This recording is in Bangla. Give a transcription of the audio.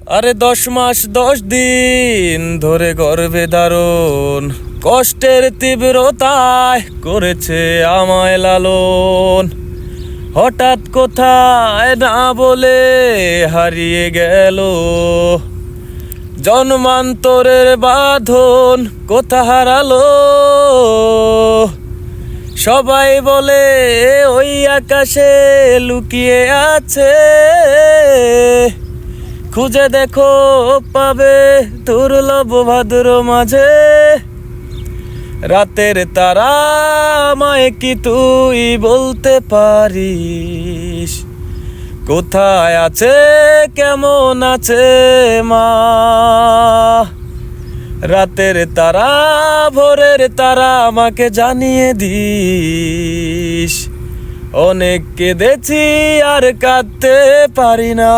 আরে 10 মাস 10 দিন ধরে গর্ভে ধারণ, কষ্টের তীব্রতায় করেছে আমায় লালন। হঠাৎ কোথায় না বলে হারিয়ে গেল, জন্মান্তরের বাঁধন কোথা হারালো। সবাই বলে ওই আকাশে লুকিয়ে আছে, খুঁজে দেখো পাবে দুর্লভ ভাদ্র মাঝে। রাতের তারা আমায় কি তুই বলতে পারিস, কোথায় আছে কেমন আছে মা? রাতের তারা ভোরের তারা আমাকে জানিয়ে দিস, অনেক কেঁদেছি আর কাঁদতে পারি না।